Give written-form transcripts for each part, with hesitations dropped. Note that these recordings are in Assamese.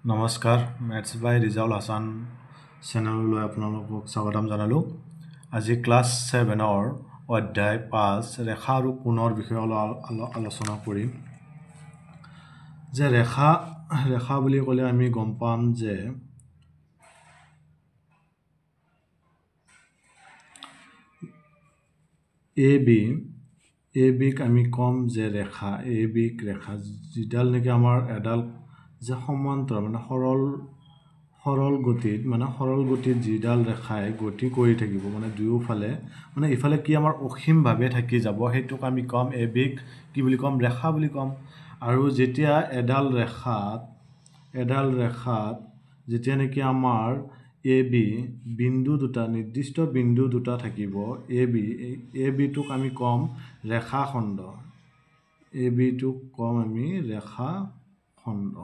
নমস্কাৰ মেথছ বাই ৰিজাউল হাছান চেনেললৈ আপোনালোকক স্বাগতম জনালোঁ। আজি ক্লাছ 7ৰ অধ্যায় 5 ৰেখা আৰু কোণৰ বিষয়ে আলোচনা কৰিম। যে ৰেখা বুলি ক'লে আমি গম পাম যে এ বিক আমি ক'ম যে ৰেখা যিডাল নেকি আমাৰ এডাল যে সমান্তৰ মানে সৰল গতিত যিডাল ৰেখাই গতি কৰি থাকিব মানে দুয়োফালে মানে ইফালে কি আমাৰ অসীমভাৱে থাকি যাব, সেইটোক আমি ক'ম এ বিক কি বুলি ক'ম, ৰেখা বুলি ক'ম। আৰু যেতিয়া এডাল ৰেখাত যেতিয়া নেকি আমাৰ এ বি নিৰ্দিষ্ট বিন্দু দুটা থাকিব, এ বিটোক আমি ক'ম ৰেখাখণ্ড। এ বিটোক ক'ম আমি ৰেখাখণ্ড।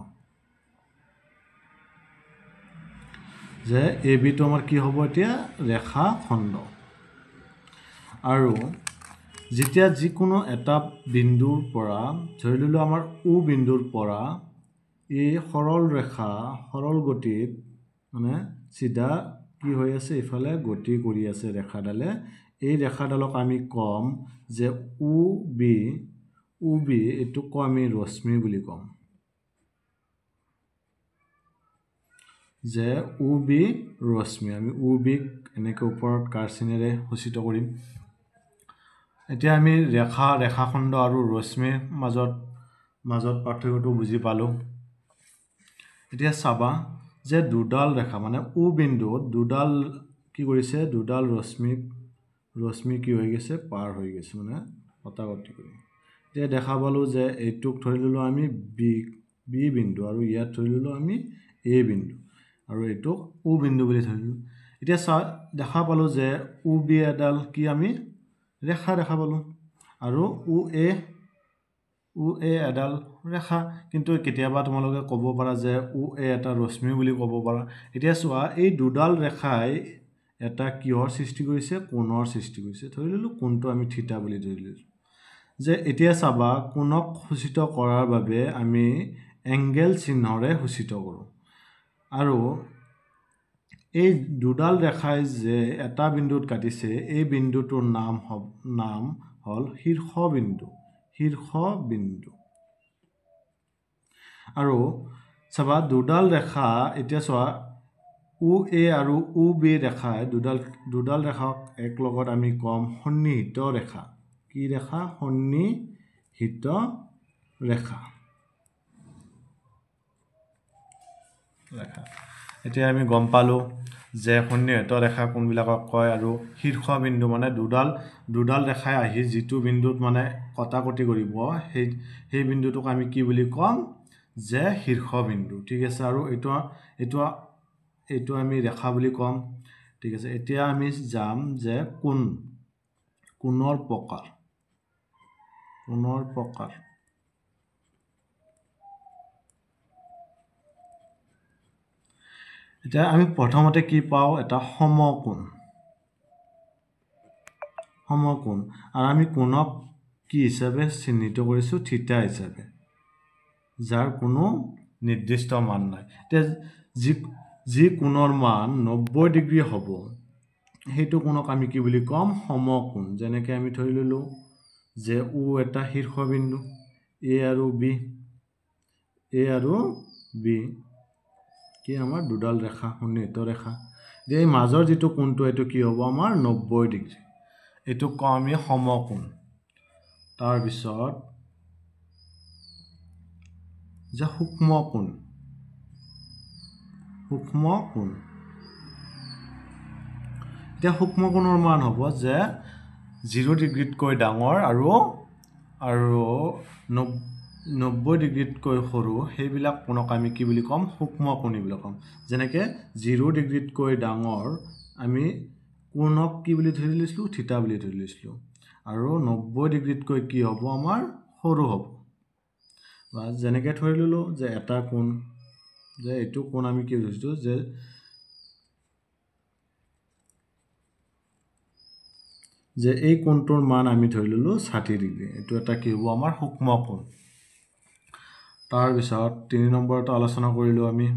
যে এ বিটো আমাৰ কি হ'ব এতিয়া ৰেখাখণ্ড। আৰু যেতিয়া যিকোনো এটা বিন্দুৰ পৰা ধৰি ললোঁ আমাৰ ও বিন্দুৰ পৰা এই সৰল গতিত মানে চিধা কি হৈ আছে, ইফালে গতি কৰি আছে ৰেখাডালে। এই ৰেখাডালক আমি ক'ম যে ও বি এইটোক কওঁ আমি ৰশ্মি বুলি ক'ম। যে ও বি ৰশ্মি, আমি ও বিক এনেকৈ ওপৰত কাঁড়চিনেৰে সূচিত কৰিম। এতিয়া আমি ৰেখাখণ্ড আৰু ৰশ্মিৰ মাজত পাৰ্থক্যটো বুজি পালোঁ। এতিয়া চাবা যে দুডাল ৰেখা মানে ও বিন্দুত দুডাল ৰশ্মি কি হৈ গৈছে, পাৰ হৈ গৈছে মানে কটাকটি কৰি। এতিয়া দেখা পালোঁ যে এইটোক ধৰি ল'লোঁ আমি বি বিন্দু আৰু ইয়াত ধৰি ল'লোঁ আমি এ বিন্দু আৰু এইটোক ও বিন্দু বুলি ধৰিলোঁ। এতিয়া দেখা পালোঁ যে ও বি এডাল কি আমি ৰেখা দেখা পালোঁ আৰু ও এ এডাল ৰেখা। কিন্তু কেতিয়াবা তোমালোকে ক'ব পাৰা যে ও এ এটা ৰশ্মি বুলি ক'ব পাৰা। এতিয়া চোৱা, এই দুডাল ৰেখাই এটা কিহৰ সৃষ্টি কৰিছে, কোণৰ সৃষ্টি কৰিছে। ধৰি ল'লোঁ কোণটো আমি থিতা বুলি ধৰি লৈছোঁ। যে এতিয়া চাবা, কোণক সূচিত কৰাৰ বাবে আমি এংগেল চিহ্নৰে সূচিত কৰোঁ। আৰু এই দুডাল ৰেখাই যে এটা বিন্দুত কাটিছে, এই বিন্দুটোৰ নাম হ'ল শীৰ্ষবিন্দু। আৰু চাবা দুডাল ৰেখা, এতিয়া চোৱা ও এ আৰু ও বি ৰেখাই দুডাল ৰেখাক এক লগত আমি ক'ম সন্নিহিত ৰেখা। কি ৰেখা? সন্নিহিত ৰেখা। এতিয়া আমি গম পালোঁ যে সন্নিহিত ৰেখা কোনবিলাকক কয় আৰু শীৰ্ষবিন্দু মানে দুডাল ৰেখাই আহি যিটো বিন্দুত মানে কটাকটি কৰিব, সেই বিন্দুটোক আমি কি বুলি ক'ম যে শীৰ্ষবিন্দু। ঠিক আছে, আৰু এইটো আমি ৰেখা বুলি ক'ম। ঠিক আছে, এতিয়া আমি যাম যে কোণৰ প্ৰকাৰ। এতিয়া আমি প্ৰথমতে কি পাওঁ, এটা সমকোণ। আৰু আমি কোণক কি হিচাপে চিহ্নিত কৰিছোঁ, থিতা হিচাপে, যাৰ কোনো নিৰ্দিষ্ট মান নাই। এতিয়া যি কোণৰ মান 90 ডিগ্ৰী হ'ব, সেইটো কোণক আমি কি বুলি ক'ম, সমকোণ। যেনেকৈ আমি ধৰি ল'লোঁ যে ও এটা শীৰ্ষবিন্দু, এ আৰু বি কি আমাৰ দুডাল ৰেখা, সন্নিহিত ৰেখা। যে এই মাজৰ যিটো কোণটো, এইটো কি হ'ব আমাৰ 90 ডিগ্ৰী। এইটোক কওঁ আমি সমকোণ। তাৰপিছত যে সূক্ষ্ম কোণ। এতিয়া সূক্ষ্ম কোণৰ মান হ'ব যে 0 ডিগ্ৰীতকৈ ডাঙৰ আৰু 90 ডিগ্ৰীতকৈ সৰু, সেইবিলাক কোণক আমি কি বুলি ক'ম, সূক্ষ্ম কোণ বুলি ক'ম। যেনেকৈ 0 ডিগ্ৰীতকৈ ডাঙৰ আমি কোণক কি বুলি ধৰি লৈছিলোঁ, থিতা বুলি ধৰি লৈছিলোঁ। আৰু 90 ডিগ্ৰীতকৈ কি হ'ব, আমাৰ সৰু হ'ব। বা যেনেকৈ ধৰি ল'লোঁ যে এটা কোণ, যে এইটো কোণ আমি কি ধৰিছোঁ, যে এই কোণটোৰ মান আমি ধৰি ল'লোঁ 60 ডিগ্ৰী। এইটো এটা কি হ'ব, আমাৰ সূক্ষ্ম কোণ। তাৰপিছত 3 নম্বৰটো আলোচনা কৰিলোঁ আমি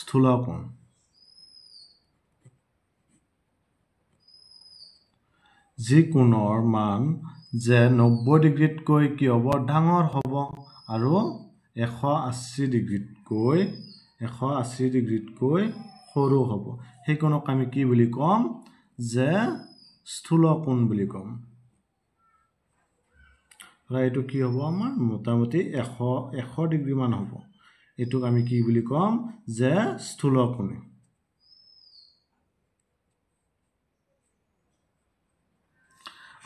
স্থূল কোণ যি কোণৰ মান যে 90 ডিগ্ৰীতকৈ কি হ'ব ডাঙৰ হ'ব আৰু 180 ডিগ্ৰীতকৈ সৰু হ'ব সেই কোণক আমি কি বুলি ক'ম যে স্থূল কোণ বুলি ক'ম আৰু এইটো কি হ'ব আমাৰ মোটামুটি 100 ডিগ্ৰী মান হ'ব এইটোক আমি কি বুলি ক'ম যে স্থূল কোণ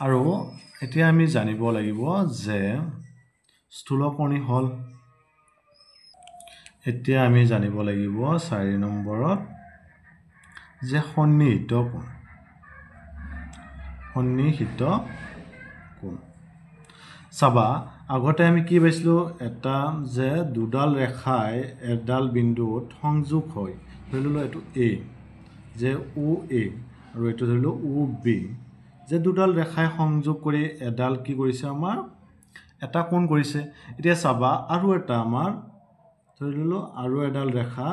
আৰু এতিয়া আমি জানিব লাগিব যে স্থূল কোণী হল এতিয়া আমি জানিব লাগিব 4 নম্বৰত যে সন্নিহিত কোণ চাবা আগতে আমি কি পাইছিলো এটা যে দুডাল ৰেখাই এডাল বিন্দুত সংযোগ হয় ধৰিলো এটো A যে OA আৰু এটো ধৰিলো OB যে দুডাল ৰেখাই সংযোগ কৰি এডাল কি কৰিছে আমাৰ এটা কোণ কৰিছে এতিয়া চাবা আৰু এটা আমাৰ ধৰিলো আৰু এডাল ৰেখা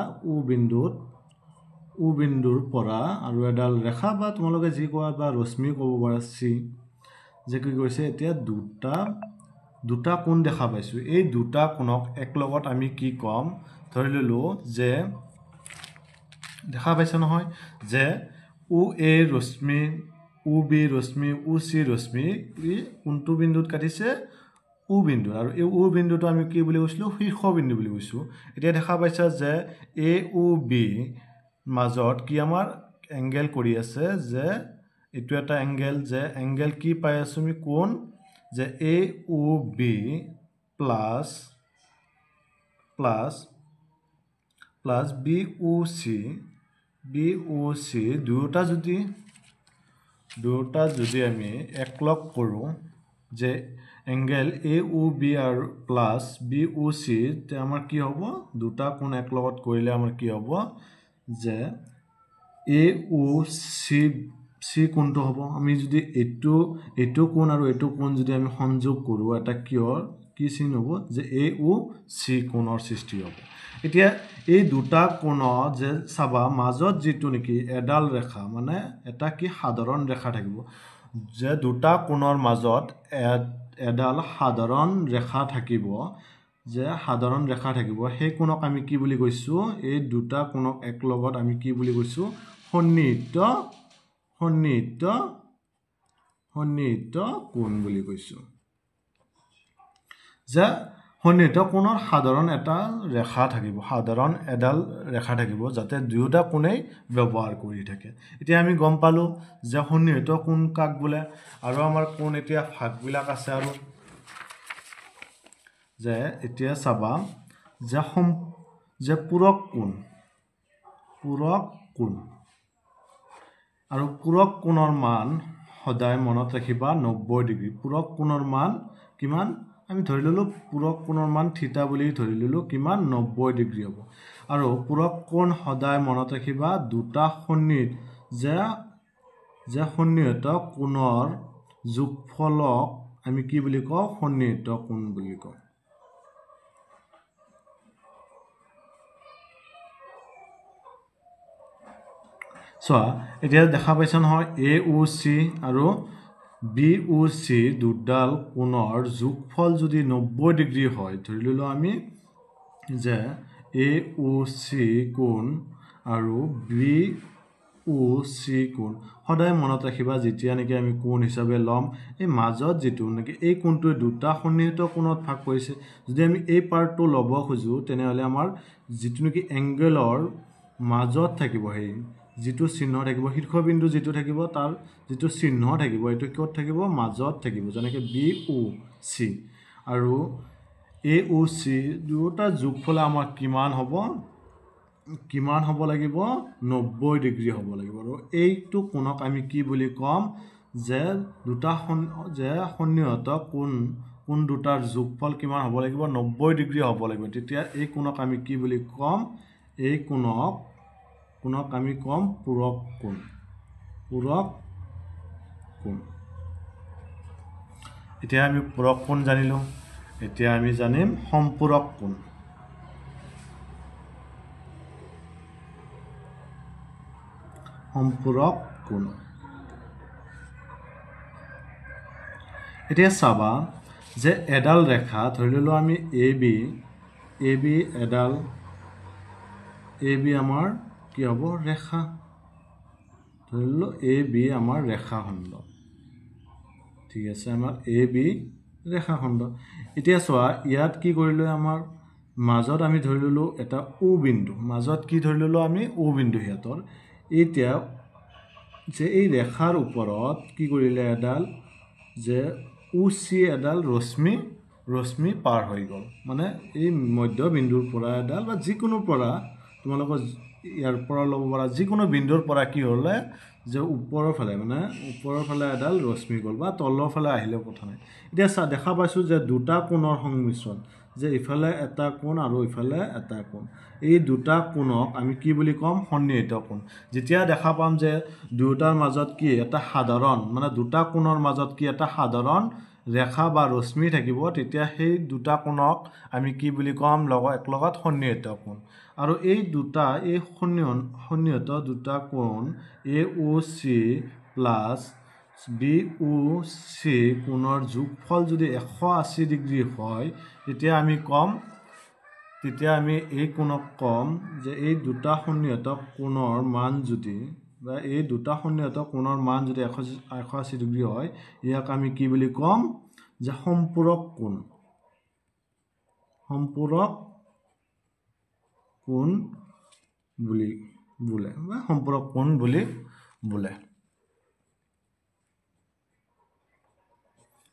O বিন্দুৰ পৰা আৰু এডাল ৰেখা বা তোমালোকে যি কোৱা বা ৰশ্মি ক'ব পাৰা C যে কি কৰিছে এতিয়া দুটা কোণ দেখা পাইছো এই দুটা কোণক একলগত আমি কি কম ধৰিলো যে দেখা পাইছে নহয় যে OA ৰশ্মি OB ৰশ্মি OC ৰশ্মি কোনটো বিন্দুত কাটিছে O বিন্দু আৰু এই O বিন্দুটো আমি কি বুলি কৈছিলো শীৰ্ষ বিন্দু বুলি কৈছো এতিয়া দেখা পাইছা যে AOB মাজত কি আমাৰ এংগেল কৰি আছে যে এটো এটা এংগেল যে এংগেল কি পাই আছো আমি কোণ যে AOB প্লাস BOC দুটা যদি আমি একলগ কৰো যে এংগেল AOB আৰু প্লাস BOC তে আমাৰ কি হ'ব দুটা কোণ একলগত কৰিলে আমাৰ কি হ'ব যে AOC কোণটো হ'ব আমি যদি এটো কোণ আৰু এটো কোণ যদি আমি সংযোগ কৰো এটা কি চিন হ'ব যে AOC কোণৰ সৃষ্টি হ'ব এতিয়া এই দুটা কোণ যে চাবা মাজত যেটো নেকি এডাল ৰেখা মানে এটা কি সাধাৰণ ৰেখা থাকিব যে দুটা কোণৰ মাজত এডাল সাধাৰণ ৰেখা থাকিব সেই কোণক আমি কি বুলি কৈছো এই দুটা কোণক একলগত আমি কি বুলি কৈছো সন্নিহিত কোণ বুলি কৈছো যে সন্নিহিত কোণৰ সাধাৰণ এডাল ৰেখা থাকিব যাতে দুয়োটা কোণেই ব্যৱহাৰ কৰি থাকে এতিয়া আমি গম পালো যে সন্নিহিত কোণ কাক বোলে আৰু আমাৰ কোণ এতিয়া ভাগবিলাক আছে আৰু যে এতিয়া চাবা যে পূৰক কোণ আৰু পূৰক কোণৰ মান সদায় মনত ৰাখিবা 90 ডিগ্ৰী পূৰক কোণৰ মান কিমান আমি ধৰি ললো পূৰক কোণৰ মান থিতা বুলি ধৰি ললো কিমান 90 ডিগ্ৰী হ'ব আৰু পূৰক কোণ সদায় মনত ৰাখিবা দুটা সন্নিহিত কোণৰ যোগফলক আমি কি বুলি কওঁ সন্নিহিত কোণ বুলি কওঁ চোৱা এতিয়া দেখা পাইছা নহয় AOC আৰু BOC দুডাল কোণৰ যোগফল যদি 90 ডিগ্ৰী হয় ধৰি ললো আমি যে AOC কোণ আৰু BOC কোণ সদায় মনত ৰাখিবা যেতিয়া নেকি আমি কোণ হিচাপে লম এই মাজত যেটো নেকি এই কোণটোৱে দুটা সন্নিহিত কোণত ভাগ কৰিছে যদি আমি এই পাৰ্টটো ল'ব খুজো তেনেহলে আমাৰ যেটো নেকি এংগেলৰ মাজত থাকিব সেই যেটো চিহ্ন থাকিব শীৰ্ষবিন্দু যেটো থাকিব তাৰ যেটো চিহ্ন থাকিব এটো ক'ত থাকিব মাজত থাকিব যেনেকে BOC আৰু AOC দুটা যোগফল আমাৰ কিমান হ'ব লাগিব 90 ডিগ্ৰী হ'ব লাগিব আৰু এইটো কোণক আমি কি বুলি ক'ম যে দুটা সন্নিহিত কোণ দুটাৰ যোগফল কিমান হ'ব লাগিব 90 ডিগ্ৰী হ'ব লাগিব তেতিয়া এই কোণক আমি কি বুলি ক'ম এই কোণক আমি কম পূৰক কোণ এতিয়া আমি পূৰক কোণ জানিলো এতিয়া আমি জানিম সম্পূৰক কোণ সম্পূৰক কোণ এতিয়া চাবা যে এডাল ৰেখা ধৰি ললো আমি এ বি এডাল এ বি আমাৰ কি হ'ব ৰেখা ধৰি ললো এ বি আমাৰ ৰেখাখণ্ড ঠিক আছে আমাৰ এ বি ৰেখাখণ্ড এতিয়া চোৱা ইয়াত কি কৰিলো আমাৰ মাজত আমি ধৰি ললো এটা ও বিন্দু মাজত কি ধৰি ললো আমি ও বিন্দু হিয়াতৰ এতিয়া যে এই ৰেখাৰ ওপৰত কি কৰিলে এডাল যে ও চি এডাল ৰশ্মি পাৰ হৈ গ'ল মানে এই মধ্যবিন্দুৰ পৰা এডাল বা যিকোনো পৰা তোমালোকৰ ইয়াৰ পৰা ল'ব পৰা যিকোনো বিন্দুৰ পৰা কি হ'লে যে ওপৰৰ ফালে এডাল ৰশ্মি গ'ল বা তলৰ ফালে আহিলেও কথা নাই এতিয়া দেখা পাইছোঁ যে দুটা কোণৰ সংমিশ্ৰণ যে ইফালে এটা কোণ আৰু ইফালে এটা কোণ এই দুটা কোণক আমি কি বুলি ক'ম সন্নিহিত কোণ যেতিয়া দেখা পাম যে দুয়োটাৰ মাজত কি এটা সাধাৰণ মানে দুটা কোণৰ মাজত কি এটা সাধাৰণ ৰেখা বা ৰশ্মি থাকিব তেতিয়া সেই দুটা কোণক আমি কি বুলি ক'ম একলগত সন্নিহিত কোণ আৰু এই সন্নিহিত দুটা কোণ এ ও চি প্লাছ বি ও চি কোণৰ যোগফল যদি 180 ডিগ্ৰী হয় তেতিয়া আমি এই কোণক ক'ম যে এই দুটা সন্নিহিত কোণৰ মান যদি বা এই দুটা সন্নিহিত কোণৰ মান যদি 180 ডিগ্ৰী হয় ইয়াক আমি কি বুলি ক'ম যে সম্পূৰক কোণ বুলি বোলে বা সম্পূৰক কোণ বুলি বোলে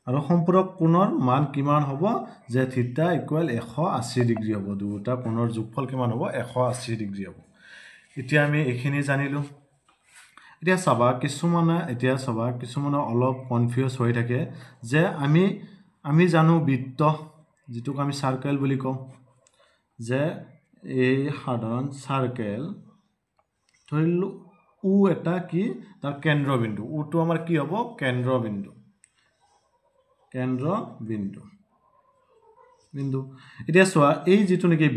আৰু সম্পূৰক কোণৰ মান কিমান হ'ব যে থিটা ইকুৱেল 180 ডিগ্ৰী হ'ব দুটা কোণৰ যোগফল কিমান হ'ব 180 ডিগ্ৰী হ'ব এতিয়া আমি এইখিনি জানিলোঁ এতিয়া চাবা কিছুমানে অলপ কনফিউজ হৈ থাকে যে আমি জানো বৃত্ত যেটোক আমি সাৰ্কেল বুলি কওঁ যে এই সাধাৰণ সাৰ্কেল ধৰিলো ও এটা কি তাৰ কেন্দ্ৰবিন্দু ওটো আমাৰ কি হ'ব কেন্দ্ৰবিন্দু এতিয়া চোৱা এই যেটো নেকি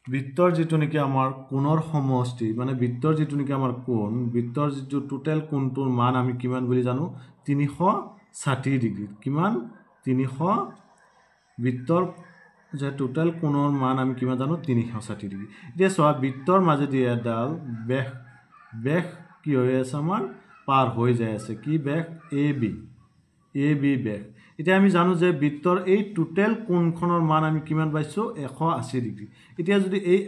বৃত্তৰ যেটো নেকি আমাৰ কোণৰ সমষ্টি মানে বৃত্তৰ যেটো নেকি আমাৰ কোণ বৃত্তৰ যেটো টোটাল কোণটোৰ মান আমি কিমান বুলি জানো 360 ডিগ্ৰী কিমান 300 বৃত্তৰ যে টোটাল কোণৰ মান আমি কিমান জানো 360 ডিগ্ৰী এতিয়া চোৱা বৃত্তৰ মাজেদি এডাল বেগ কি হৈ আছে আমাৰ পাৰ হৈ যায় আছে কি বেগ এ বি বেগ এতিয়া আমি জানো যে বৃত্তৰ এই টোটাল কোণখনৰ মান আমি কিমান পাইছো 180 ডিগ্ৰী এতিয়া যদি এই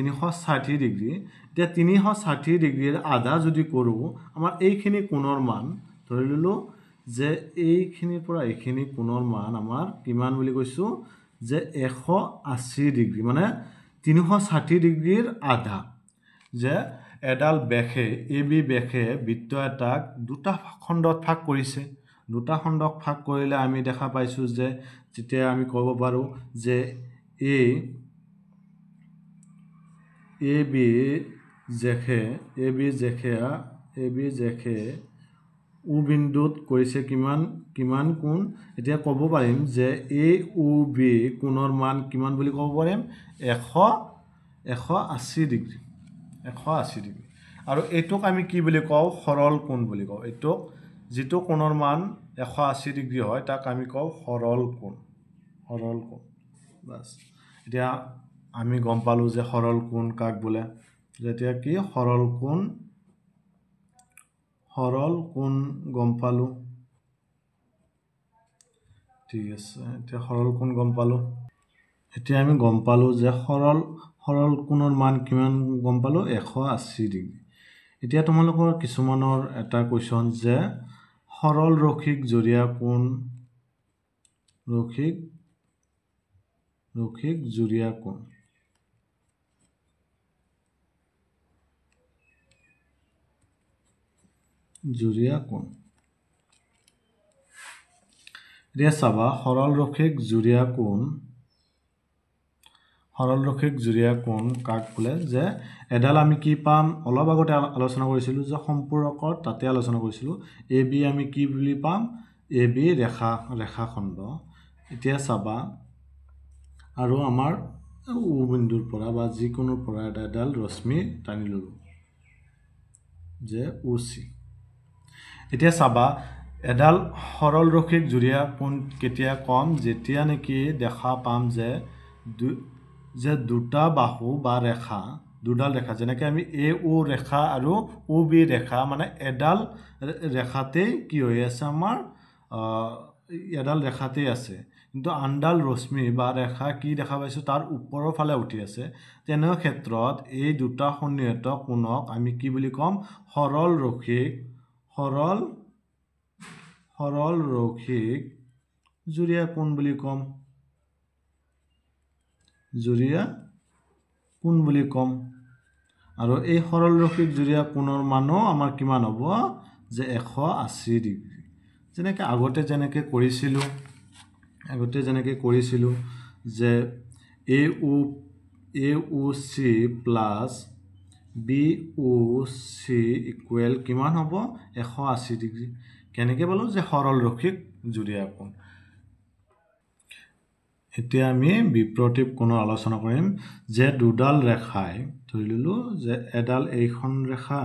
360 ডিগ্ৰী এতিয়া 360 ডিগ্ৰীৰ আধা যদি কৰো আমাৰ এইখিনি কোণৰ মান ধৰি ললো যে এইখিনিৰ পৰা এইখিনি কোণৰ মান আমাৰ কিমান বুলি কৈছো যে 180 ডিগ্ৰী মানে 360 ডিগ্ৰীৰ আধা যে এডাল বেখে এ বি বেখে বৃত্ত এটাক দুটা খণ্ডত ভাগ কৰিছে দুটা খণ্ডক ভাগ কৰিলে আমি দেখা পাইছো যে যেতিয়া আমি ক'ব পাৰো যে এ বি জেখে ও বিন্দুত কৰিছে কিমান কোণ এতিয়া ক'ব পাৰিম যে এ ও বি কোণৰ মান কিমান বুলি ক'ব পাৰিম 180 ডিগ্ৰী আৰু এইটোক আমি কি বুলি কওঁ সৰল কোণ বুলি কওঁ এইটোক যেটো কোণৰ মান 180 ডিগ্ৰী হয় তাক আমি কওঁ সৰল কোণ বাস এতিয়া আমি গম পালো যে সৰল কোণ কাক বোলে যেতিয়া কি সৰল কোণ গম পালো ঠিক আছে এতিয়া সৰল কোণ গম পালো এতিয়া আমি গম পালো যে সৰল কোণৰ মান কিমান গম পালো 180 ডিগ্ৰী এতিয়া তোমালোকৰ কিছুমানৰ এটা কোৱেশ্চন যে সৰল ৰৈখিক জুৰীয়া কোণ এতিয়া চাবা সৰল ৰৈখিক জুৰীয়া কোণ কাক বোলে যে এডাল আমি কি পাম অলপ আগতে আলোচনা কৰিছিলো যে সম্পূৰকৰ তাতে আলোচনা কৰিছিলো এ বি আমি কি বুলি পাম এ বি ৰেখাখণ্ড এতিয়া চাবা আৰু আমাৰ ও বিন্দুৰ পৰা বা যিকোনোৰ পৰা এডাল ৰশ্মি টানি ল'লোঁ যে ও চি এতিয়া চাবা এডাল সৰল ৰৈখিক জুৰীয়া কোণ কেতিয়া কম যেতিয়া নেকি দেখা পাম যে দুটা বাহু বা ৰেখা দুডাল ৰেখা যেনেকৈ আমি এ ও ৰেখা আৰু ও বি ৰেখা মানে এডাল ৰেখাতেই কি হৈ আছে আমাৰ এডাল ৰেখাতেই আছে কিন্তু আনডাল ৰশ্মি বা ৰেখা কি দেখা পাইছোঁ তাৰ ওপৰৰ ফালে উঠি আছে তেনে ক্ষেত্ৰত এই দুটা সন্নিহিত কোণক আমি কি বুলি ক'ম সৰল ৰৈখিক জুৰীয়া কোণ বুলি ক'ম আৰু এই সৰল ৰৈখিক জুৰীয়া কোণৰ মানো আমাৰ কিমান হ'ব যে 180 ডিগ্ৰী যেনেকৈ আগতে যেনেকৈ কৰিছিলোঁ যে এ ও চি প্লাছ বি ও চি ইকুৱেল কিমান হ'ব 180 ডিগ্ৰী কেনেকৈ পালোঁ যে সৰল ৰৈখিক জুৰীয়া কোণ এতিয়া আমি বিপ্ৰতীপ কোণৰ আলোচনা কৰিম যে দুডাল ৰেখাই ধৰি ল'লোঁ যে এডাল এইখন ৰেখা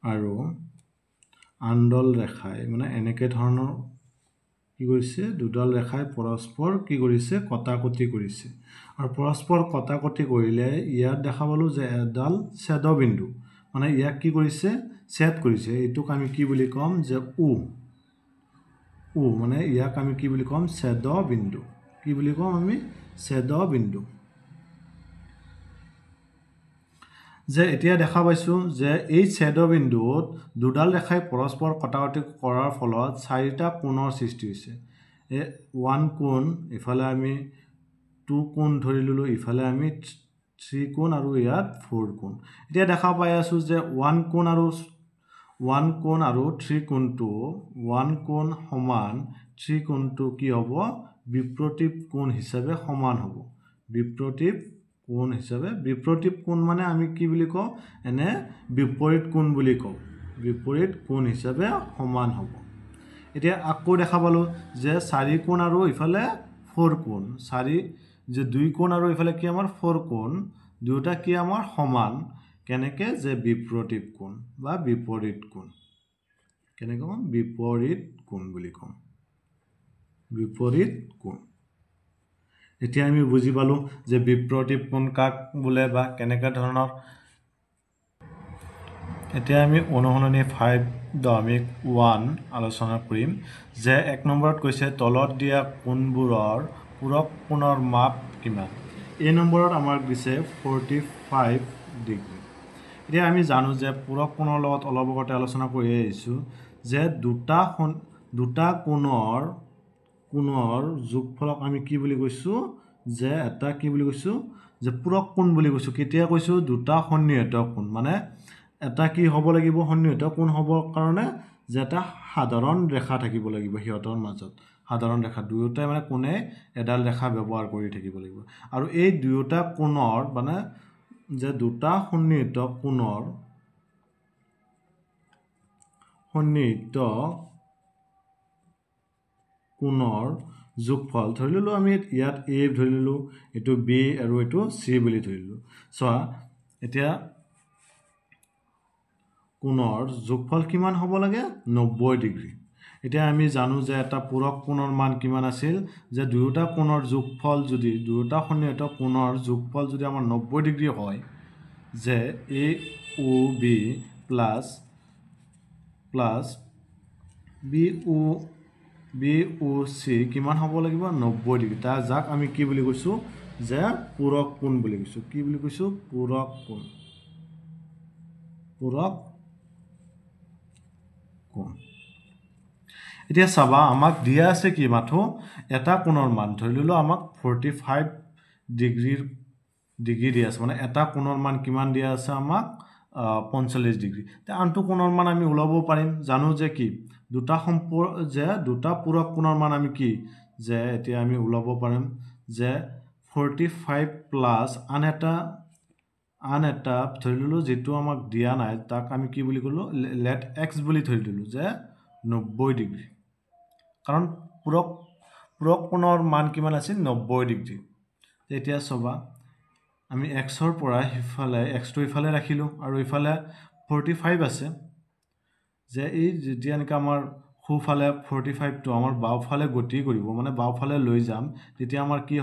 আৰু আনডাল ৰেখাই মানে এনেকৈ ধৰণৰ কি কৰিছে দুডাল ৰেখাই পৰস্পৰ কি কৰিছে কটাকটি কৰিছে আৰু পৰস্পৰ কটাকটি কৰিলে ইয়াত দেখা পালোঁ যে এডাল ছেদবিন্দু মানে ইয়াক কি কৰিছে ছেদ কৰিছে এইটোক আমি কি বুলি ক'ম যে ও মানে ইয়াক আমি কি বুলি ক'ম ছেদবিন্দু কি বুলি ক'ম আমি ছেদবিন্দু যে এতিয়া দেখা পাইছোঁ যে এই ছেদবিন্দুত দুডাল ৰেখাই পৰস্পৰ কটাকটি কৰাৰ ফলত চাৰিটা কোণৰ সৃষ্টি হৈছে এই 1 কোণ ইফালে আমি 2 কোণ ধৰি ল'লোঁ ইফালে আমি 3 কোণ আৰু ইয়াত 4 কোণ এতিয়া দেখা পাই আছোঁ যে 1 কোণ আৰু 3 কোণটো 1 কোণ সমান 3 কোণটো কি হ'ব বিপ্ৰতীপ কোণ হিচাপে সমান হ'ব বিপ্ৰতীপ কোণ মানে আমি কি বুলি কওঁ এনে বিপৰীত কোণ বুলি কওঁ বিপৰীত কোণ হিচাপে সমান হ'ব এতিয়া আকৌ দেখা পালোঁ যে 4 কোণ আৰু ইফালে 4 কোণ 2 কোণ আৰু ইফালে কি আমাৰ 4 কোণ দুয়োটা কি আমাৰ সমান কেনেকৈ যে বিপ্ৰতীপ কোণ বা বিপৰীত কোণ কেনেকৈ ক'ম বিপৰীত কোণ বুলি ক'ম বিপৰীত কোণ এতিয়া আমি বুজি পালোঁ যে বিপ্ৰতীপ কোণ কাক বোলে বা কেনেকুৱা ধৰণৰ এতিয়া আমি অনুশীলনী 5.1 আলোচনা কৰিম যে 1 নম্বৰত কৈছে তলত দিয়া কোণবোৰৰ পূৰক কোণৰ মাপ কিমান এই নম্বৰত আমাক দিছে 45 ডিগ্ৰী এতিয়া আমি জানো যে পূৰক কোণৰ লগত অলপ আগতে আলোচনা কৰি আহিছোঁ যে দুটা কোণৰ যোগফলক আমি কি বুলি কৈছোঁ যে এটা কি বুলি কৈছোঁ যে পূৰক কোণ বুলি কৈছোঁ কেতিয়া কৈছোঁ দুটা সন্নিহিত কোণ মানে এটা কি হ'ব লাগিব সন্নিহিত কোণ হ'বৰ কাৰণে যে এটা সাধাৰণ ৰেখা থাকিব লাগিব সিহঁতৰ মাজত সাধাৰণ ৰেখা দুয়োটাই মানে কোণে এডাল ৰেখা ব্যৱহাৰ কৰি থাকিব লাগিব আৰু এই দুয়োটা কোণৰ মানে যে দুটা সন্নিহিত কোণৰ যোগফল ধৰি ল'লোঁ আমি ইয়াত এ ধৰি ল'লোঁ এইটো বি আৰু এইটো চি বুলি ধৰি ল'লোঁ চোৱা এতিয়া কোণৰ যোগফল কিমান হ'ব লাগে 90 ডিগ্ৰী এতিয়া আমি জানো যে এটা পূৰক কোণৰ মান কিমান আছিল যে দুয়োটা কোণৰ যোগফল যদি দুয়োটা সন্নিহিত কোণৰ যোগফল যদি আমাৰ 90 ডিগ্ৰী হয় যে এ ও বি প্লাছ বি ও চি কিমান হ'ব লাগিব 90 ডিগ্ৰী যাক আমি কি বুলি কৈছোঁ যে পূৰক কোণ বুলি কৈছোঁ কি বুলি কৈছোঁ পূৰক কোণ এতিয়া চাবা আমাক দিয়া আছে কি মাথো এটা কোণৰ মান ধৰি ল'লোঁ আমাক 45 ডিগ্ৰী দিয়া আছে মানে এটা কোণৰ মান কিমান দিয়া আছে আমাক 45 ডিগ্ৰী আনটো কোণৰ মান আমি ওলাব পাৰিম জানো যে কি দুটা পূৰক কোণৰ মান আমি কি যে এতিয়া আমি ওলাব পাৰিম যে 45 প্লাছ আন এটা ধৰি ল'লোঁ যিটো আমাক দিয়া নাই তাক আমি কি বুলি ক'লোঁ লেট এক্স বুলি ধৰি ল'লোঁ যে 90 ডিগ্ৰী কাৰণ পূৰক কোণৰ মান কিমান আছিল 90 ডিগ্ৰী এতিয়া চাবা আমি এক্সৰ পৰা সিফালে এক্সটো ইফালে ৰাখিলোঁ আৰু ইফালে 45 আছে যে এই যেতিয়া এনেকৈ আমাৰ সোঁফালে 45টো আমাৰ বাওঁফালে গতি কৰিব মানে বাওঁফালে লৈ যাম তেতিয়া আমাৰ কি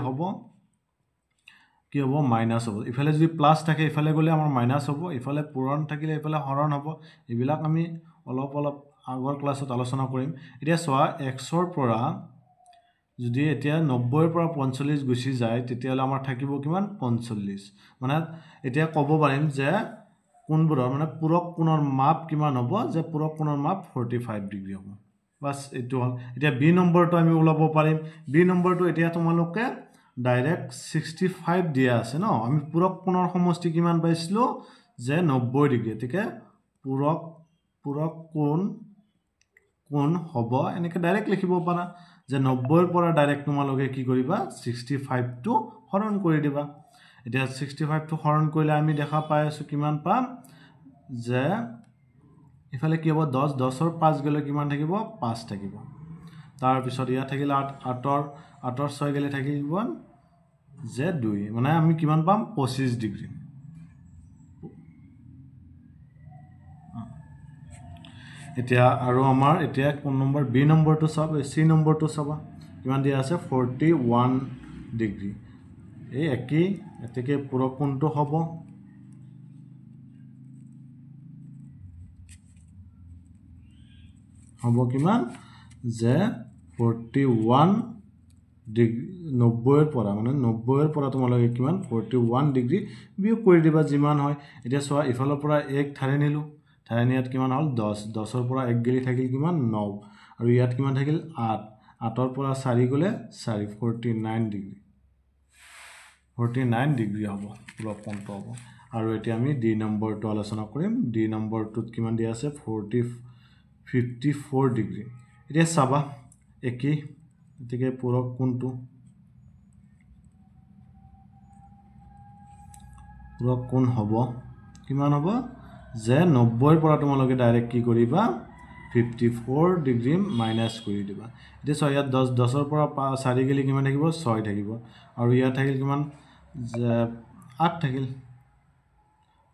হ'ব মাইনাছ হ'ব ইফালে যদি প্লাছ থাকে ইফালে গ'লে আমাৰ মাইনাছ হ'ব ইফালে পূৰণ থাকিলে ইফালে হৰণ হ'ব এইবিলাক আমি অলপ আগৰ ক্লাছত আলোচনা কৰিম এতিয়া চোৱা এক্সৰ পৰা যদি এতিয়া 90ৰ পৰা 45 গুচি যায় তেতিয়াহ'লে আমাৰ থাকিব কিমান 45 মানে এতিয়া ক'ব পাৰিম যে কোনবোৰৰ মানে পূৰক কোণৰ মাপ কিমান হ'ব যে পূৰক কোণৰ মাপ 45 ডিগ্ৰী হ'ব বাছ এইটো হ'ল এতিয়া বি নম্বৰটো আমি ওলাব পাৰিম বি নম্বৰটো এতিয়া তোমালোকে ডাইৰেক্ট 65 দিয়া আছে ন আমি পূৰক কোণৰ সমষ্টি কিমান পাইছিলোঁ যে 90 ডিগ্ৰী গতিকে পূৰক কোণ হ'ব এনেকৈ ডাইৰেক্ট লিখিব পাৰা যে 90ৰ পৰা ডাইৰেক্ট তোমালোকে কি কৰিবা 65টো হৰণ কৰি দিবা এতিয়া 65টো হৰণ কৰিলে আমি দেখা পাই আছোঁ কিমান পাম যে ইফালে কি হ'ব 10ৰ 5 গ'লে কিমান থাকিব 5 থাকিব তাৰপিছত ইয়াত থাকিলে 8ৰ 6 গ'লে থাকিব যে 2 মানে আমি কিমান পাম 25 ডিগ্ৰী এতিয়া আৰু আমাৰ এতিয়া কোন নম্বৰ বি নম্বৰটো চাব চি নম্বৰটো চাবা কিমান দিয়া আছে 41 ডিগ্ৰী এই একেই এতেকে পূৰক কোণটো হ'ব কিমান যে 41 ডিগ্ৰী 90ৰ পৰা মানে 90ৰ পৰা তোমালোকে কিমান 41 ডিগ্ৰী বিয়োগ কৰি দিবা যিমান হয় এতিয়া চোৱা ইফালৰ পৰা 1 ঠাৰে নিলোঁ ঠাৰে নিয়াত কিমান হ'ল 10ৰ পৰা 1 গেলি থাকিল কিমান 9 আৰু ইয়াত কিমান থাকিল 8ৰ পৰা 4 গ'লে 4 49 ডিগ্ৰী হ'ব পূৰক কোণটো হ'ব আৰু এতিয়া আমি ডি নম্বৰটো আলোচনা কৰিম ডি নম্বৰটোত কিমান দিয়া আছে 54 ডিগ্ৰী এতিয়া চাবা একেই গতিকে পূৰক কোণটো পূৰক কোণ হ'ব কিমান হ'ব যে 90ৰ পৰা তোমালোকে ডাইৰেক্ট কি কৰিবা 54 ডিগ্ৰী মাইনাছ কৰি দিবা এতিয়া চোৱা ইয়াত 10ৰ পৰা 4 গ'লে কিমান থাকিব 6 থাকিব আৰু ইয়াত থাকিল কিমান যে 8 থাকিল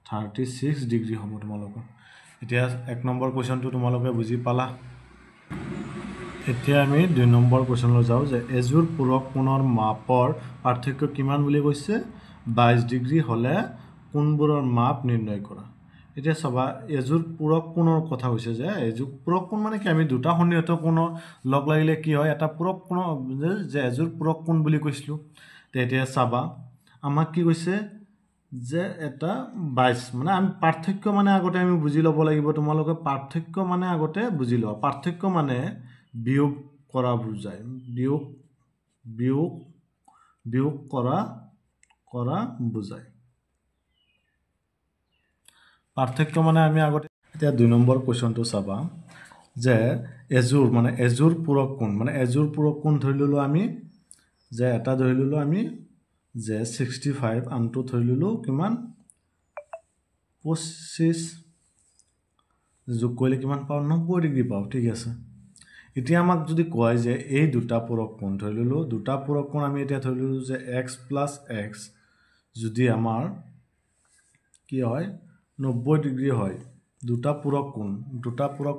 36 ডিগ্ৰী হ'ব তোমালোকৰ এতিয়া 1 নম্বৰ কুৱেশ্যনটো তোমালোকে বুজি পালা এতিয়া আমি 2 নম্বৰ কুৱেশ্যনলৈ যাওঁ যে এযোৰ পূৰক কোণৰ মাপৰ পাৰ্থক্য কিমান বুলি কৈছে 22 ডিগ্ৰী হ'লে কোণবোৰৰ মাপ নিৰ্ণয় কৰা এতিয়া চাবা এযোৰ পূৰক কোণৰ কথা হৈছে যে এযোৰ পূৰক কোণ মানে কি আমি দুটা সন্নিহিত কোণৰ লগ লাগিলে কি হয় এটা পূৰক কোণ যে এযোৰ পূৰক কোণ বুলি কৈছিলোঁ তেতিয়া চাবা আমাক কি কৈছে যে এটা 22 মানে আমি পাৰ্থক্য মানে আগতে আমি বুজি ল'ব লাগিব তোমালোকে পাৰ্থক্য মানে আগতে বুজি লোৱা পাৰ্থক্য মানে বিয়োগ কৰা বুজায় বিয়োগ কৰা বুজায় পাৰ্থক্য মানে আমি আগতে এতিয়া 2 নম্বৰ কুৱেশ্যনটো চাবা যে এযোৰ পূৰক কোণ মানে এযোৰ পূৰক কোণ ধৰি ল'লোঁ আমি যে এটা ধৰি ল'লোঁ আমি যে 65 আনটো ধৰি ল'লোঁ কিমান 25 যোগ কৰিলে কিমান পাওঁ 90 ডিগ্ৰী পাওঁ ঠিক আছে এতিয়া আমাক যদি কয় যে এই দুটা পূৰক কোণ ধৰি ল'লোঁ দুটা পূৰক কোণ আমি এতিয়া ধৰি ল'লোঁ যে x + x যদি আমাৰ কি হয় 90 ডিগ্ৰী হয় দুটা পূৰক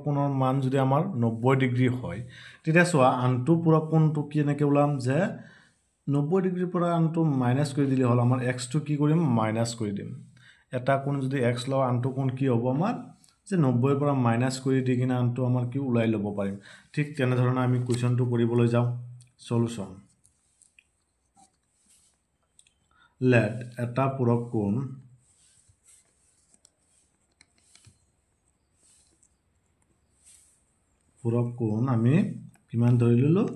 কোণৰ মান যদি আমাৰ 90 ডিগ্ৰী হয় তেতিয়া চোৱা আনটো পূৰক কোণটো কেনেকৈ ওলাম যে 90 ডিগ্ৰীৰ পৰা আনটো মাইনাছ কৰি দিলে হ'ল আমাৰ এক্সটো কি কৰিম মাইনাছ কৰি দিম এটা কোণ যদি এক্স লওঁ আনটো কোণ কি হ'ব আমাৰ যে 90ৰ পৰা মাইনাছ কৰি দি কিনে আনটো আমাৰ কি ওলাই ল'ব পাৰিম ঠিক তেনেধৰণে আমি কুৱেশ্যনটো কৰিবলৈ যাওঁ সলিউশ্যন লেট এটা পূৰক কোণ আমি কিমান ধৰি ল'লোঁ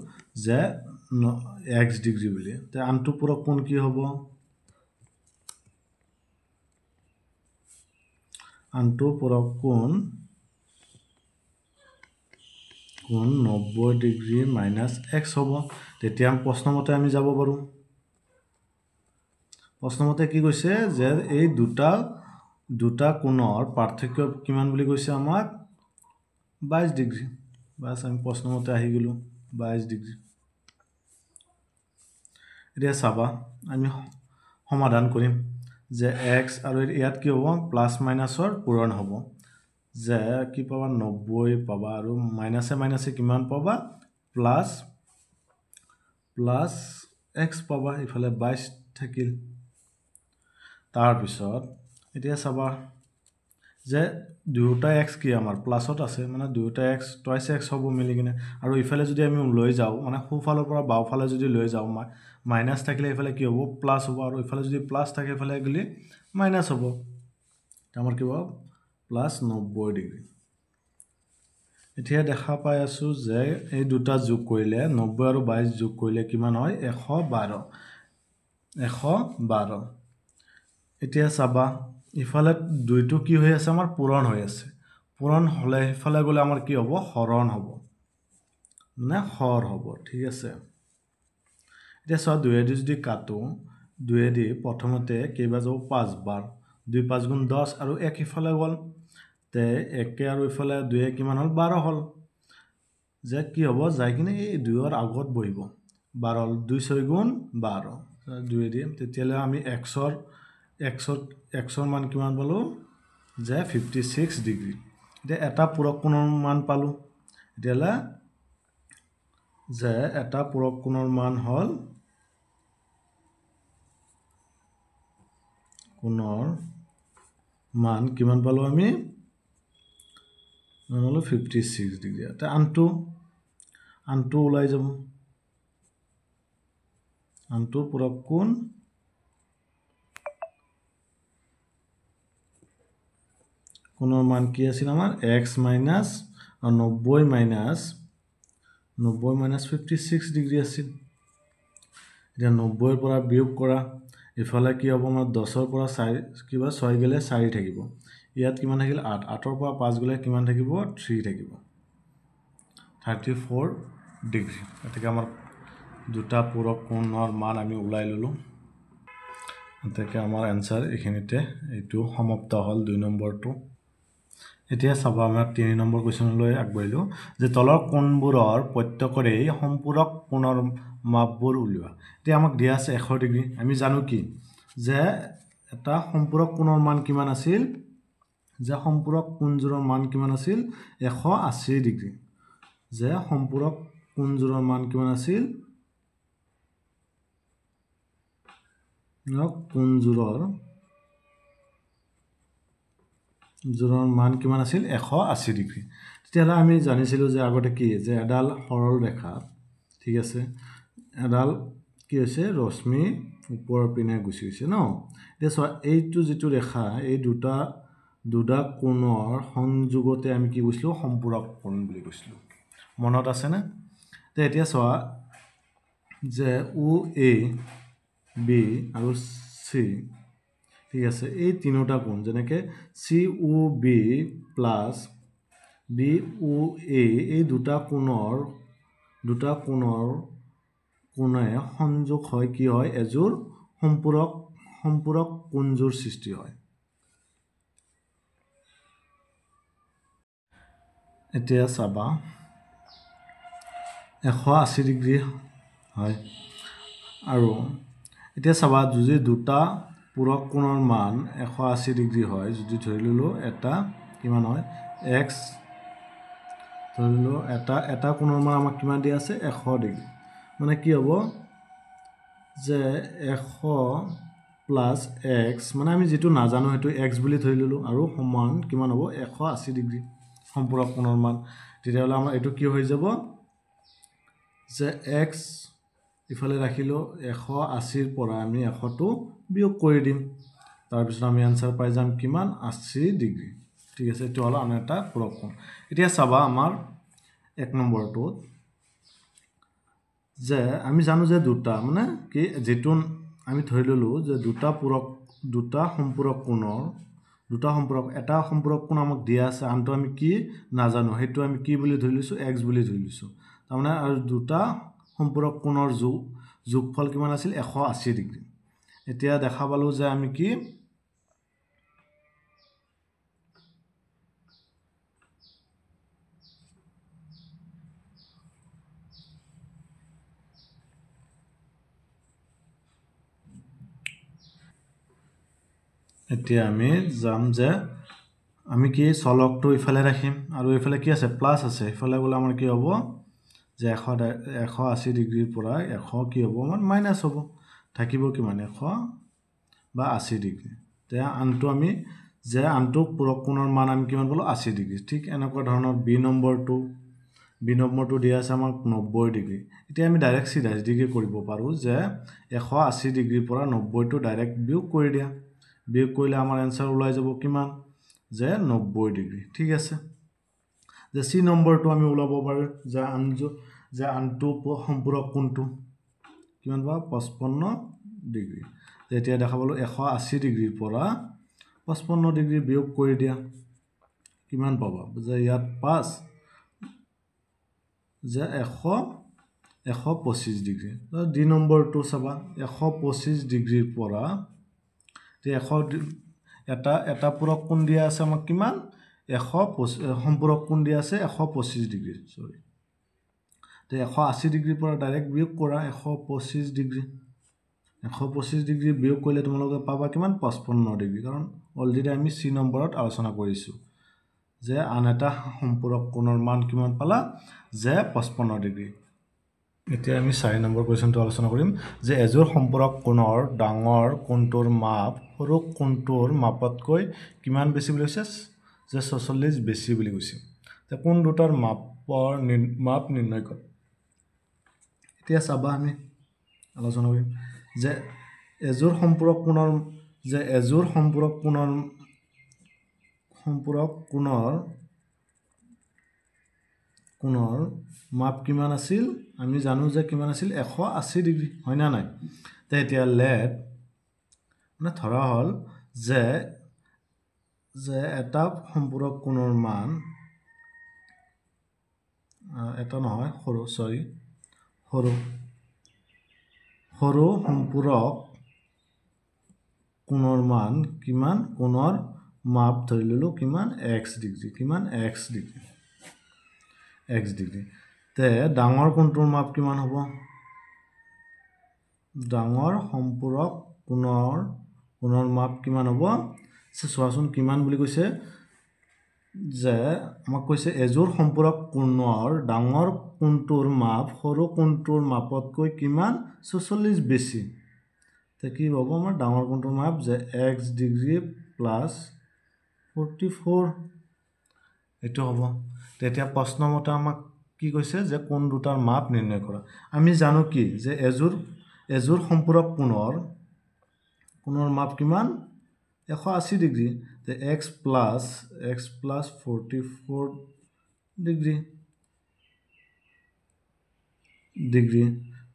যে x ডিগ্ৰী বুলি তে আনটো পূৰক কোণ কি হ'ব আনটো পূৰক কোণ 90 ডিগ্ৰী মাইনাছ x হ'ব তেতিয়া প্ৰশ্নমতে আমি যাব পাৰোঁ প্ৰশ্নমতে কি কৈছে যে এই দুটা কোণৰ পাৰ্থক্য কিমান বুলি কৈছে আমাক 22 ডিগ্ৰী বাছ আমি প্ৰশ্নমতে আহি গ'লোঁ 22 ডিগ্ৰী এতিয়া চাবা আমি সমাধান কৰিম যে x আৰু ইয়াত কি হ'ব প্লাছ মাইনাছৰ পূৰণ হ'ব যে কি পাবা 90 পাবা আৰু মাইনাছে মাইনাছে কিমান পাবা প্লাছ x পাবা ইফালে 22 থাকিল তাৰপিছত এতিয়া চাবা যে দুয়োটা x কি আমাৰ প্লাছত আছে মানে দুয়োটা x টুৱাইছ x হ'ব মিলি কিনে আৰু ইফালে যদি আমি লৈ যাওঁ মানে সোঁফালৰ পৰা বাওঁফালে যদি লৈ যাওঁ মাইনাছ থাকিলে ইফালে কি হ'ব প্লাছ হ'ব আৰু ইফালে যদি প্লাছ থাকে ইফালে গ'লে মাইনাছ হ'ব আমাৰ কি হ'ব প্লাছ 90 ডিগ্ৰী এতিয়া দেখা পাই আছো যে এই দুটা যোগ কৰিলে 90 আৰু 22 যোগ কৰিলে কিমান হয় 112 এতিয়া চাবা ইফালে দুইটো কি হৈ আছে আমাৰ পূৰণ হৈ আছে পূৰণ হ'লে ইফালে গ'লে আমাৰ কি হ'ব হৰণ হ'ব মানে হৰ হ'ব ঠিক আছে এতিয়া চোৱা 2 দি যদি কাটো 2 দি প্ৰথমতে কেইবা যাব 5 বাৰ 2 5 গুণ 10 আৰু 1 ইফালে গ'ল তে 1 আৰু ইফালে 2 কিমান হ'ল 12 হ'ল যে কি হ'ব যাই কিনে এই 2 ৰ আগত বহিব 12 হ'ল 2 6 গুণ 12 2 দি তেতিয়ালে আমি x ৰ মান কিমান পালো যে 56 ডিগ্ৰী এতিয়া এটা পূৰক কোণৰ মান পালো এতিয়ালে যে এটা পূৰক কোণৰ মান হ'ল কোণৰ মান কিমান পালো আমি হলো 56 ডিগ্ৰী এটা আনটো ওলাই যাব আনটো পূৰক কোণ কোণৰ মান কি আছিল আমাৰ x মাইনাছ 90 মাইনাছ 56 ডিগ্ৰী আছিল এতিয়া 90 ৰ পৰা বিয়োগ কৰা ইফালে কি হ'ব আমাৰ 10 ৰ পৰা 4 কিবা 6 গ'লে 4 থাকিব ইয়াত কিমান থাকিল 8 8 ৰ পৰা 5 গ'লে কিমান থাকিব 3 থাকিব 34 ডিগ্ৰী এটাকে আমাৰ দুটা পূৰক কোণৰ মান আমি ওলাই ললো এটাকে আমাৰ आंसर এইখিনিতে এইটো সমাপ্ত হ'ল 2 নম্বৰটো এতিয়া চাবা আমাৰ 3 নম্বৰ কোৱেশ্চনলৈ আগবাঢ়িলো যে তলৰ কোণবোৰৰ প্ৰত্যেকৰে সম্পূৰক কোণৰ মাপবোৰ উলিওৱা এতিয়া আমাক দিয়া আছে 100 ডিগ্ৰী আমি জানো কি যে এটা সম্পূৰক কোণৰ মান কিমান আছিল যে সম্পূৰক কোণযোৰৰ মান কিমান আছিল 180 ডিগ্ৰী যে সম্পূৰক কোণযোৰৰ মান কিমান আছিল কোণযোৰৰ মান কিমান আছিল 180 ডিগ্ৰী তেতিয়াহ'লে আমি জানিছিলো যে আগতে কি যে এডাল সৰল ৰেখা ঠিক আছে এডাল কি হৈছে ৰশ্মি ওপৰৰ পিনে গুছি গৈছে ন এতিয়া চোৱা এইটো যেটো ৰেখা এই দুটা কোণৰ সংযোগতে আমি কি কৈছিলো সম্পূৰক কোণ বুলি কৈছিলো মনত আছে না তে এতিয়া চোৱা যে OA B আৰু C ঠিক আছে এই তিনিটা কোণ যেনেকে COB প্লাস BOA এই দুটা কোণৰ কোণে সংযোগ হয় কি হয় এযোৰ সম্পূৰক কোণযোৰ সৃষ্টি হয় এতিয়া চাবা 180 ডিগ্ৰী হয় আৰু এতিয়া চাবা যদি দুটা পূৰক কোণৰ মান 180 ডিগ্ৰী হয় যদি ধৰি ললো এটা কিমান হয় x ধৰি ললো এটা কোণৰ মান আমাক কিমান দিয়া আছে 100 ডিগ্ৰী মানে কি হ'ব যে 100 প্লাস x মানে আমি যেটো নাজানো হেতু x বুলি ধৰি ললো আৰু সমান কিমান হ'ব 180 ডিগ্ৰী সম্পূৰক কোণৰ মান তেতিয়াহলে আমাৰ এটো কি হৈ যাব যে x ইফালে ৰাখিলো 180 ৰ পৰা আমি 100 টো বিয়োগ কৰি দিম তাৰ পিছত আমি आंसर পাই যাম কিমান 80 ডিগ্ৰী ঠিক আছে এটো হলো আন এটা পূৰক কোণ এতিয়া চাবা আমাৰ 1 নম্বৰটো যে আমি জানো যে দুটা মানে কি যেটো আমি ধৰি ললো যে দুটা সম্পূৰক কোণৰ এটা সম্পূৰক কোণ আমাক দিয়া আছে আনটো আমি কি নাজানো হেতু আমি কি বুলি ধৰি লৈছো x বুলি ধৰি লৈছো তাৰমানে আৰু দুটা সম্পূৰক কোণৰ যোগফল কিমান আছিল 180 ডিগ্ৰী এতিয়া দেখা পালো যে আমি কি এতিয়া আমি যাম যে আমি কি চলকটো ইফালে ৰাখিম আৰু ইফালে কি আছে প্লাছ আছে ইফালে গ'লে আমাৰ কি হ'ব যে 180 ডিগ্ৰীৰ পৰা 100 কি হ'ব আমাৰ মাইনাছ হ'ব থাকিব কিমান 100 বা 80 ডিগ্ৰী তেতিয়া আনটো আমি যে আনটো পূৰক কোণৰ মান আমি কিমান পালো 80 ডিগ্ৰী ঠিক এনেকুৱা ধৰণৰ বি নম্বৰটো দিয়া আছে আমাক 90 ডিগ্ৰী এতিয়া আমি ডাইৰেক্ট চিধাকে কৰিব পাৰোঁ যে 180 ডিগ্ৰীৰ পৰা 90টো ডাইৰেক্ট বিয়োগ কৰি দিয়া বিয়োগ কৰিলে আমাৰ এনসাৰ ওলাই যাব কিমান যে 90 ডিগ্ৰী ঠিক আছে যে সি নম্বৰটো আমি ওলাব পাৰো যে আনটো সম্পূৰক কোণটো কিমান পাব 55 ডিগ্ৰী এতিয়া দেখা পালো 180 ডিগ্ৰীৰ পৰা 55 ডিগ্ৰী বিয়োগ কৰি দিয়া কিমান পাবা যে ইয়াত 5 যে 125 ডিগ্ৰী ডি নম্বৰটো চাবা 125 ডিগ্ৰীৰ পৰা এটা পূৰক কোণ দিয়া আছে আমাক কিমান 125 সম্পূৰক কোণ দিয়া আছে 125 ডিগ্ৰী সৰি তে 180 ডিগ্ৰীৰ পৰা ডাইৰেক্ট বিয়োগ কৰা 125 ডিগ্ৰী 125 ডিগ্ৰী বিয়োগ কৰিলে তোমালোকে পাবা কিমান 55 ডিগ্ৰী কাৰণ অলৰেডি আমি সি নম্বৰত আলোচনা কৰিছো যে আন এটা সম্পূৰক কোণৰ মান কিমান পালা যে 55 ডিগ্ৰী এতিয়া আমি 4 নম্বৰ কোৱেশ্চনটো আলোচনা কৰিম যে এজোৰ সম্পূৰক কোণৰ ডাঙৰ কোণটোৰ মাপ সৰু কোণটোৰ মাপতকৈ কিমান বেছি বুলি কৈছে যে 46 বেছি বুলি কৈছে তে কোন দুটাৰ মাপ নিৰ্ণয় কৰা এতিয়া চাবা আমি আলোচনা কৰিম যে এজোৰ সম্পূৰক কোণৰ মাপ কিমান আছিল আমি জানো যে কিমান আছিল 180 ডিগ্ৰী হয় না নাই তে এতিয়া লেট মানে ধৰা হল যে এটা সম্পূৰক কোণৰ মান এটা নহয় সৰু সম্পূৰক কোণৰ মান কিমান কোণৰ মাপ ধৰি ললো কিমান x ডিগ্ৰী তে ডাঙৰ কোণটোৰ মাপ কিমান হ'ব ডাঙৰ সম্পূৰক কোণৰ মাপ কিমান হ'ব চোৱাচোন কিমান বুলি কৈছে যে আমাক কৈছে এজোৰ সম্পূৰক কোণৰ ডাঙৰ কোণটোৰ মাপ সৰু কোণটোৰ মাপতকৈ কিমান 46 বেছি তে কি হ'ব আমাৰ ডাঙৰ কোণটোৰ মাপ যে x ডিগ্ৰী প্লাস 44 এটো হ'ব তেতিয়া প্ৰশ্ন মতে আমাক কি কৈছে যে কোন দুটাৰ মাপ নিৰ্ণয় কৰা আমি জানো কি যে এজোৰ সম্পূৰক কোণৰ মাপ কিমান 180 ডিগ্ৰী তে x plus 44 ডিগ্ৰী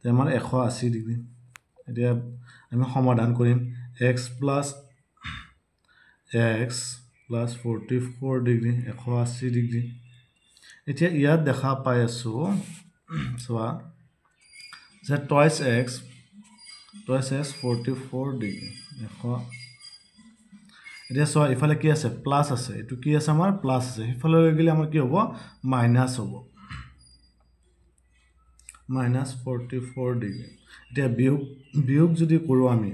তে আমাৰ 180 ডিগ্ৰী এতিয়া আমি সমাধান কৰিম x plus 44 ডিগ্ৰী 180 ডিগ্ৰী এতিয়া ইয়াত দেখা পাই আছো চোৱা যে twice x 44 ডিগ্ৰী এতিয়া চোৱা ইফালে কি আছে প্লাস আছে এটো কি আছে আমাৰ প্লাস আছে ইফালে হৈ গলে আমাৰ কি হ'ব মাইনাস হ'ব -44 ডিগ্ৰী এতিয়া বিয়োগ যদি কৰো আমি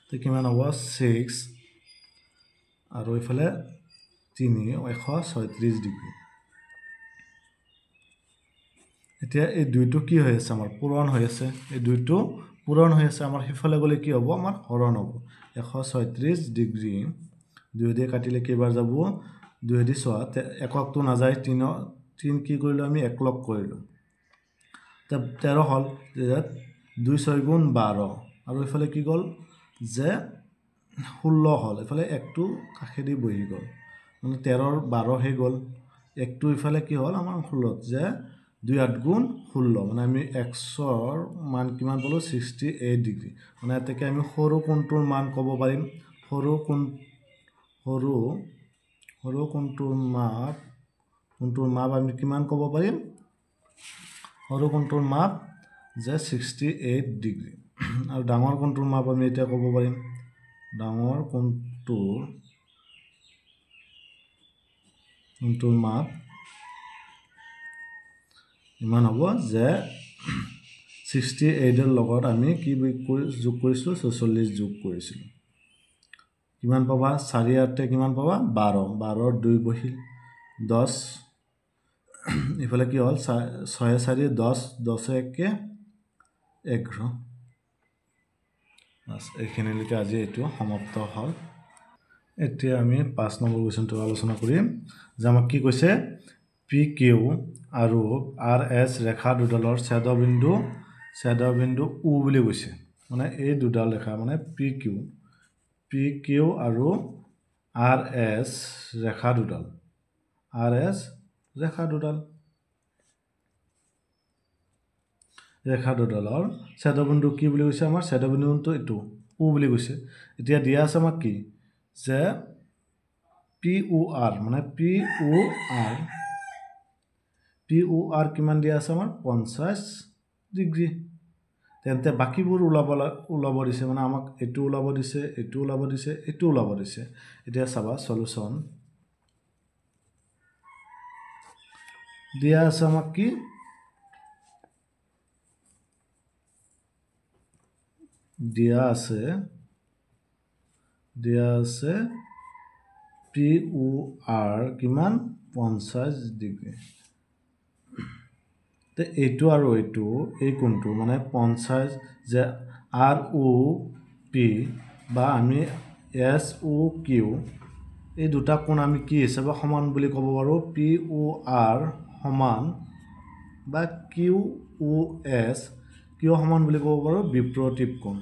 তে কিমান হ'ব 6 আৰু ইফালে 3 136 ডিগ্ৰী এতিয়া এই দুইটো কি হৈ আছে আমাৰ পূৰণ হৈ আছে এই দুইটো পূৰণ হৈ আছে আমাৰ হিফালে গলে কি হ'ব আমাৰ হৰণ হ'ব 136 ডিগ্ৰী 2 দিয়ে কাটিলে কেইবাৰ যাব 2 দি সোৱা এককটো না যায় 3 কি কৰিলো আমি একলক কৰিলো তে 13 হল 2 6 গুণ 12 আৰু ইফালে কি গল যে 16 হল ইফালে একটো কাখেদি বহি গল মানে 13 12 হে গল একটো ইফালে কি হল আমাৰ 16 যে 2 8 গুণ 16 মানে আমি x ৰ মান কিমান পালো 68 ডিগ্ৰী মানে এতেকে আমি সৰু কোণটোৰ মান ক'ব পাৰিম সৰু কোণটোৰ মাপ আমি কিমান ক'ব পাৰিম সৰু কোণটোৰ মাপ যে 68 ডিগ্ৰী আৰু ডাঙৰ কোণটোৰ মাপ আমি এটা ক'ব পাৰিম ডাঙৰ কোণটোৰ মাপ ইমান হ'ব যে 68 এৰ লগত আমি কি যোগ কৰিছিলো 46 যোগ কৰিছিলো কিমান পাবা 4 8 কিমান পাবা 12 12 2 বহিল 10 ইফালে কি হ'ল 6 4 10 10 1 11 বাস এইখিনিলৈকে আজি এইটো সমাপ্ত হ'ল এতিয়া আমি 5 নম্বৰ কোৱেশ্চনটো আলোচনা কৰিম যে আমাক কি কৈছে পি কিউ আৰু আৰ এছ ৰেখা দুডালৰ ছেদবিন্দু উ বুলি কৈছে মানে এই দুডাল ৰেখা মানে পি কিউ আৰু আৰ এছ ৰেখা দুডালৰ ছেদবিন্দু কি বুলি কৈছে আমাৰ ছেদবিন্দুটো এইটো উ বুলি কৈছে এতিয়া দিয়া আছে আমাক কি যে পি উ আৰ মানে পি উ আৰ কিমান দিয়া আছে আমাৰ 50 ডিগ্ৰী তেন্তে বাকিবোৰ ওলাব দিছে মানে আমাক এইটো ওলাব দিছে এতিয়া চাবা সলিউশন দিয়া আছে আমাক কি দিয়া আছে পি উ আৰ কিমান 50 ডিগ্ৰী তে এইটো আৰু এইটো এই কোণটো মানে 50 যে আৰ উ পি বা আমি এছ উ কিউ এই দুটা কোণ আমি কি হিচাপে সমান বুলি ক'ব পাৰোঁ পি উ আৰ সমান বা কিউ উ এছ কিয় সমান বুলি ক'ব পাৰোঁ বিপ্ৰতীপ কোণ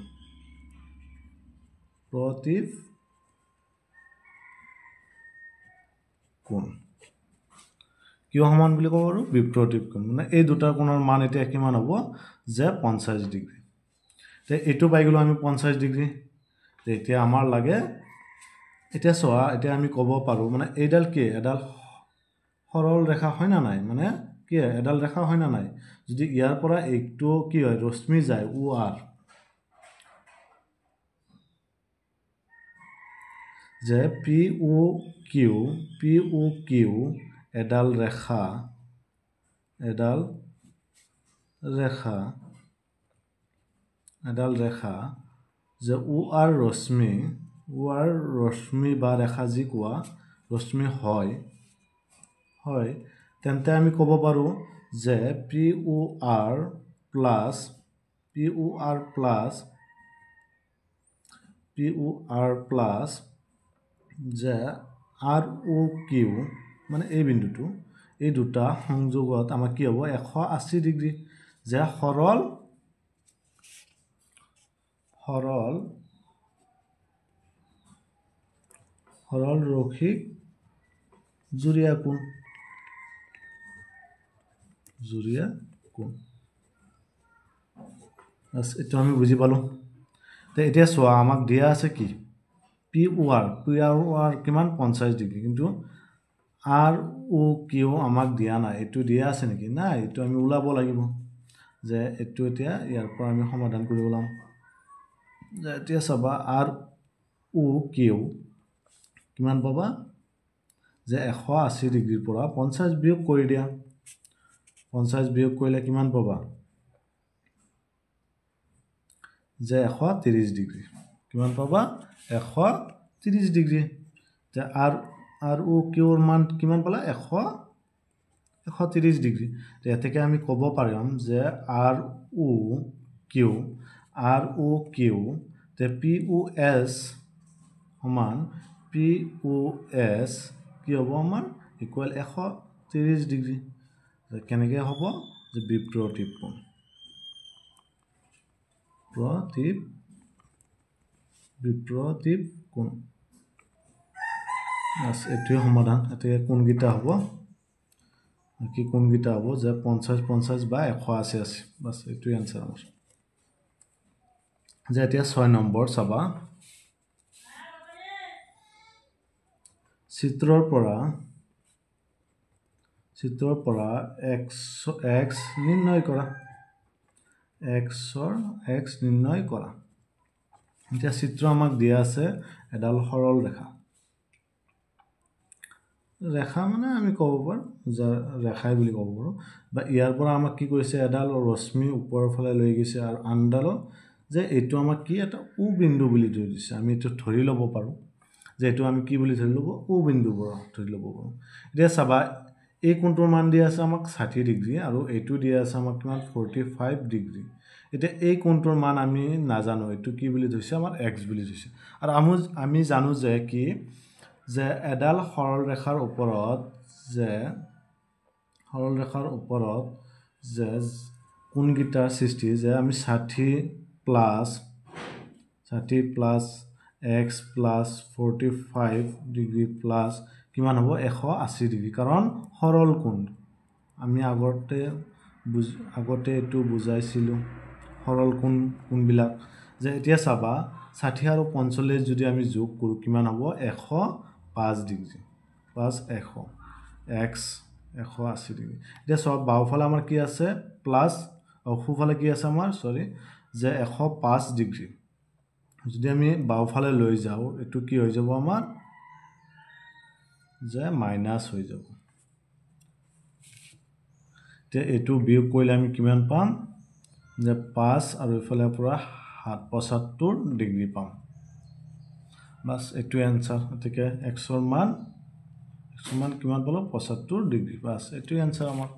কিয় সমান বুলি ক'ব পাৰোঁ বিপ্ৰতীপ কোণ মানে এই দুটা কোণৰ মান এতিয়া কিমান হ'ব যে 50 ডিগ্ৰী তে এইটো পাই গ'লো আমি 50 ডিগ্ৰী এতিয়া আমাৰ লাগে এতিয়া চোৱা এতিয়া আমি ক'ব পাৰোঁ মানে এইডাল কি এডাল সৰল ৰেখা হয় না নাই মানে কি এডাল ৰেখা হয় না নাই যদি ইয়াৰ পৰা এইটো কি হয় ৰশ্মি যায় উ আৰ যে পি উ কিউ এডাল ৰেখা যে উ আৰ ৰশ্মি বা ৰেখা যি কোৱা ৰশ্মি হয় তেন্তে আমি ক'ব পাৰোঁ যে পি উ আৰ প্লাছ যে আৰ উ কিউ মানে এই বিন্দুটো এই দুটা সংযোগত আমাৰ কি হ'ব 180 ডিগ্ৰী যে সৰল ৰৈখিক জুৰীয়া কোণ এইটো আমি বুজি পালোঁ এতিয়া চোৱা আমাক দিয়া আছে কি পি উ আৰ কিমান 50 ডিগ্ৰী কিন্তু আৰ উ কিউ আমাক দিয়া নাই এইটো দিয়া আছে নেকি নাই এইটো আমি ওলাব লাগিব যে এইটো এতিয়া ইয়াৰ পৰা আমি সমাধান কৰিব ল'ম যে এতিয়া চাবা আৰ উ কিউ কিমান পাবা যে 180 ডিগ্ৰীৰ পৰা 50 বিয়োগ কৰি দিয়া 50 বিয়োগ কৰিলে কিমান পাবা যে 130 ডিগ্ৰী কিমান পাবা 130 ডিগ্ৰী যে আৰ উ কিউৰ মান কিমান পালা 130 ডিগ্ৰী এতেকে আমি ক'ব পাৰিম যে আৰ উ কিউ তে পি উ এছ সমান পি উ এছ কি হ'ব আমাৰ ইকুৱেল 130 ডিগ্ৰী কেনেকৈ হ'ব যে বিপ্ৰতীপ কোণ এইটোৱে সমাধান এতিয়া কোনকেইটা হ'ব যে 50 বা 180 বাছ এইটোৱে এনচাৰ আমাৰ যে এতিয়া 6 নম্বৰ চাবা চিত্ৰৰ পৰা x নিৰ্ণয় কৰা এতিয়া চিত্ৰ আমাক দিয়া আছে এডাল সৰল ৰেখা মানে আমি ক'ব পাৰোঁ যে ৰেখাই বুলি ক'ব পাৰোঁ বা ইয়াৰ পৰা আমাক কি কৰিছে এডাল ৰশ্মি ওপৰৰ ফালে লৈ গৈছে আৰু আনডালত যে এইটো আমাক কি এটা উ বিন্দু বুলি ধৰি দিছে আমি এইটো ধৰি ল'ব পাৰোঁ যে এইটো আমি কি বুলি ধৰি ল'ব ও বিন্দু ধৰি ল'ব পাৰোঁ এতিয়া চাবা এই কোণটোৰ মান দিয়া আছে আমাক 60 ডিগ্ৰী আৰু এইটো দিয়া আছে আমাক কিমান 45 ডিগ্ৰী এতিয়া এই কোণটোৰ মান আমি নাজানো এইটো কি বুলি ধৰিছে আমাৰ x বুলি ধৰিছে আৰু আমি জানো যে কি যে এডাল সৰল ৰেখাৰ ওপৰত যে কোণগিটাৰ সৃষ্টি যে আমি 60 plus x plus 45 degree plus কিমান হ'ব 180 ডিগ্ৰী কাৰণ সৰল কোণ আমি আগতে এইটো বুজাইছিলোঁ সৰল কোণবিলাক যে এতিয়া চাবা 60 আৰু 45 যদি আমি যোগ কৰোঁ কিমান হ'ব 105 ডিগ্ৰী প্লাস 100 x 180 ডিগ্ৰী এতিয়া সব বাওফালে আমাৰ কি আছে প্লাস সোঁফালে কি আছে আমাৰ যে 105 ডিগ্ৰী যদি আমি বাওফালে লৈ যাওঁ এটো কি হৈ যাব আমাৰ যে মাইনাস হৈ যাব তে এটো বিয়োগ কৰিলে আমি কিমান পাম যে 5 আৰু ইফালে পৰা 75 ডিগ্ৰী পাম বাস এটো आंसर এতকে x ৰ মান কিমান পালো 75 ডিগ্ৰী বাস এটো आंसर আমাৰ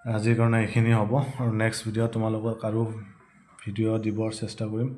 আজিৰ কাৰণে এইখিনি হ'ব আৰু নেক্সট ভিডিও তোমালোকক আৰু ভিডিও দিবৰ চেষ্টা কৰিম